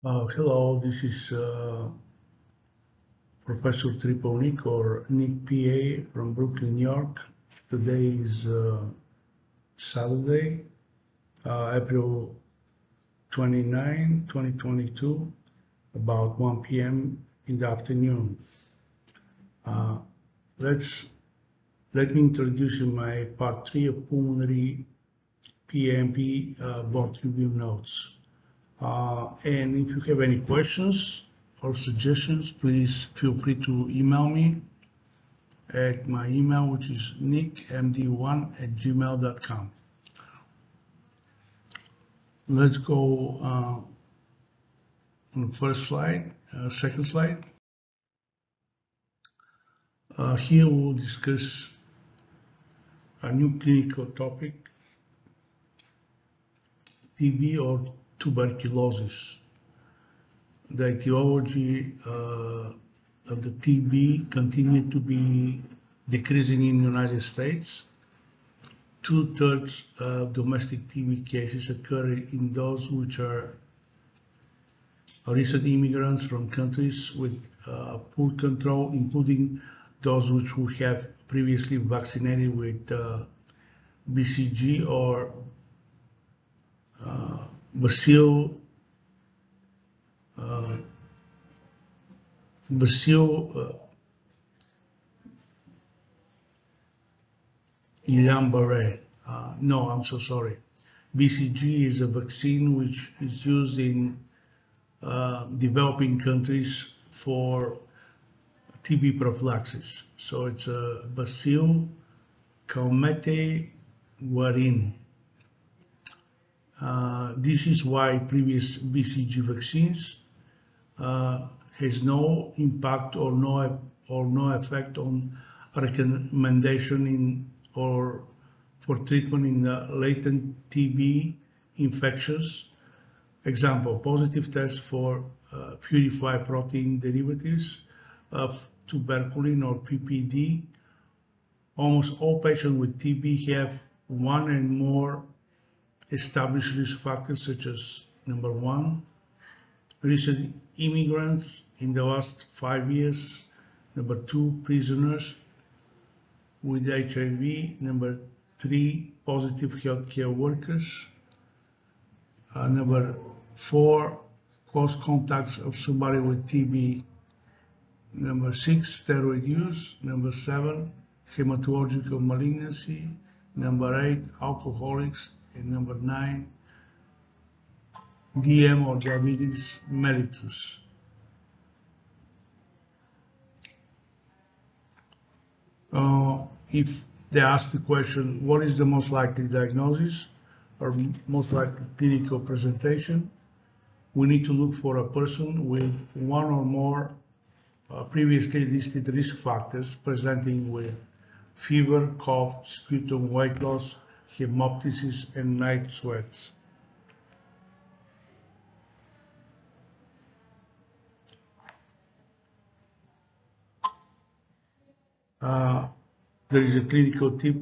Hello, this is Professor Triple Nick or Nick PA from Brooklyn, New York. Today is Saturday, April 29, 2022, about 1 p.m. in the afternoon. Let me introduce you my part 3 of pulmonary PANP board review notes. And if you have any questions or suggestions, please feel free to email me at my email, which is nickmd1@gmail.com. Let's go on the first slide, second slide. Here we'll discuss a new clinical topic, TB or tuberculosis. The etiology of the TB continued to be decreasing in the United States. 2/3 of domestic TB cases occur in those which are recent immigrants from countries with poor control, including those which we have previously vaccinated with BCG or Bacillus Guillain-Barré. No, I'm so sorry. BCG is a vaccine which is used in developing countries for TB prophylaxis. So it's a Bacillus Guillain-Barré. This is why previous BCG vaccines has no impact or no effect on recommendation or for treatment in latent TB infections. Example, positive test for purified protein derivatives of tuberculin or PPD. Almost all patients with TB have one and more established risk factors such as number 1, recent immigrants in the last 5 years, number 2, prisoners with HIV, number 3, positive healthcare workers, number 4, close contacts of somebody with TB, number 6, steroid use, number 7, hematological malignancy, number 8, alcoholics, and number 9, DM or diabetes mellitus. If they ask the question, what is the most likely diagnosis or most likely clinical presentation, we need to look for a person with one or more previously listed risk factors presenting with fever, cough, sputum, weight loss, hemoptysis, and night sweats. There is a clinical tip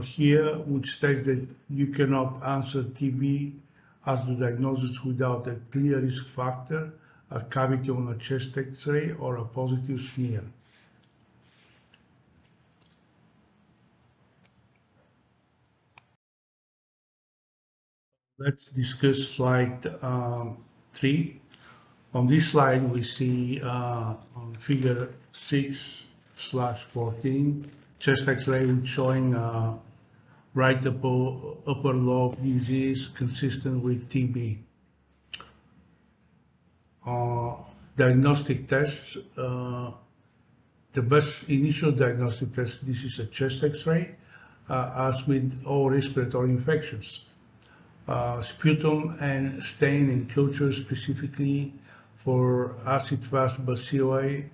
here which states that you cannot answer TB as the diagnosis without a clear risk factor, a cavity on a chest X-ray, or a positive smear. Let's discuss slide 3. On this slide, we see on figure 6/14 chest X-ray showing right upper lobe disease consistent with TB. Diagnostic tests. The best initial diagnostic test. This is a chest X-ray, as with all respiratory infections. Sputum and stain in culture specifically for acid-fast bacilli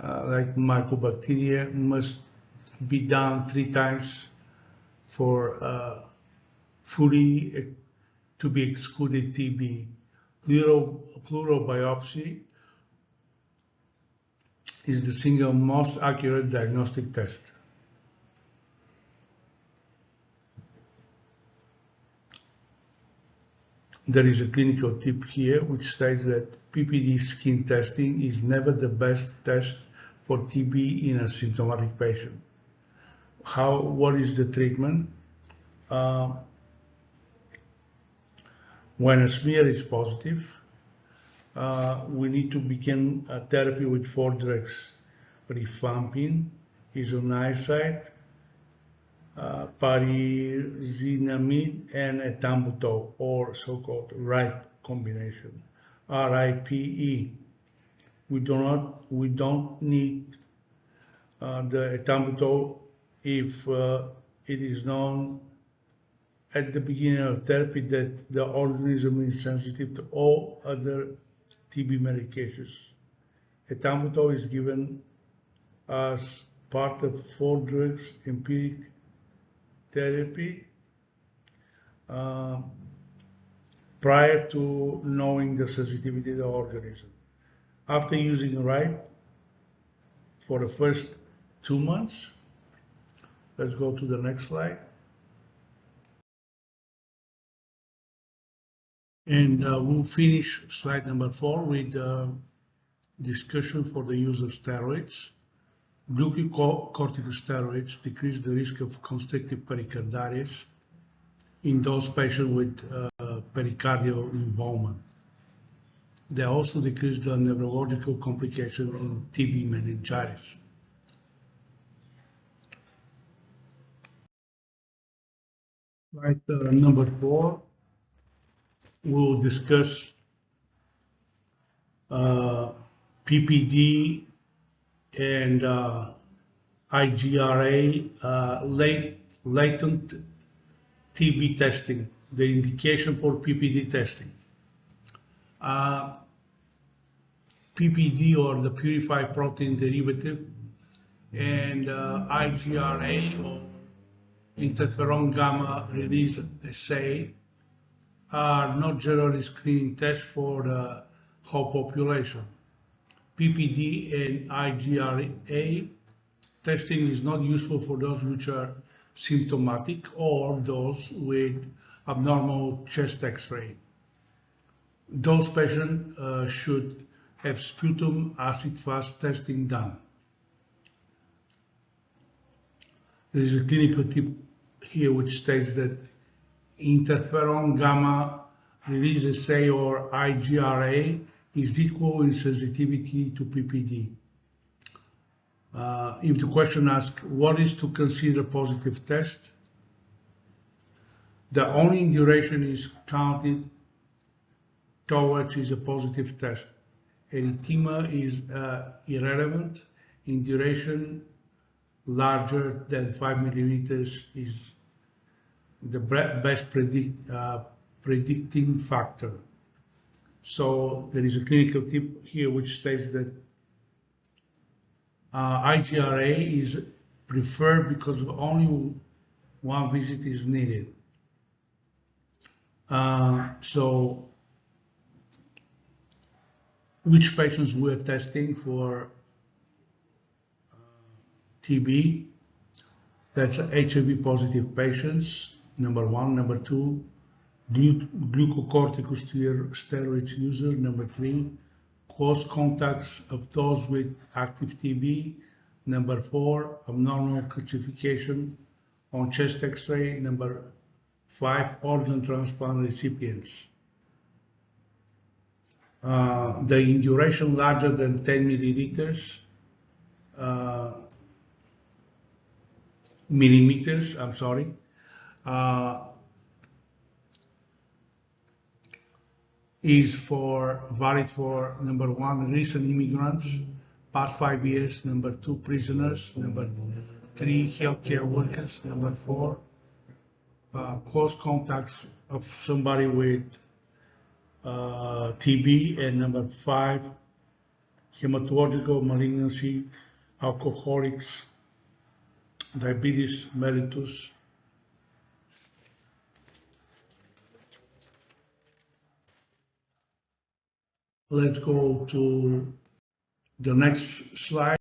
like mycobacteria must be done 3 times for fully to be excluded TB. Pleural biopsy is the single most accurate diagnostic test. There is a clinical tip here which states that PPD skin testing is never the best test for TB in a symptomatic patient. What is the treatment? When a smear is positive, we need to begin a therapy with 4 drugs: rifampin, isoniazid, pyrazinamide, and ethambutol, or so-called RIPE combination. RIPE. We don't need the ethambutol if it is known at the beginning of therapy that the organism is sensitive to all other TB medications. Ethambutol is given as part of 4 drugs empiric therapy prior to knowing the sensitivity of the organism. After using RIPE for the first 2 months, let's go to the next slide. And we'll finish slide number 4 with discussion for the use of steroids. Glucocorticosteroids decrease the risk of constrictive pericarditis in those patients with pericardial involvement. They also decrease the neurological complication in TB meningitis. Slide number 4, we'll discuss PPD and IGRA latent TB testing, the indication for PPD testing. PPD, or the purified protein derivative, and IGRA, or interferon gamma release assay, are not generally screening tests for the whole population. PPD and IGRA testing is not useful for those which are symptomatic or those with abnormal chest X-ray. Those patients should have sputum acid-fast testing done. There is a clinical tip here which states that interferon gamma release assay, or IGRA, is equal in sensitivity to PPD. If the question asks what is to consider a positive test, the only duration is counted towards is a positive test. Erythema is irrelevant. In duration larger than 5 millimeters is the best predicting factor. So there is a clinical tip here which states that IGRA is preferred because only one visit is needed. So which patients we are testing for TB? That's HIV positive patients, number 1. Number 2, glucocorticosteroids user. Number 3, close contacts of those with active TB. Number 4, abnormal calcification on chest X-ray. Number 5, organ transplant recipients. The duration larger than 10 milliliters, millimeters, I'm sorry, is valid for number 1, recent immigrants, past 5 years. Number 2, prisoners. Number 3, healthcare workers. Number 4, close contacts of somebody with TB. And number 5, hematological malignancy, alcoholics, diabetes mellitus. Let's go to the next slide.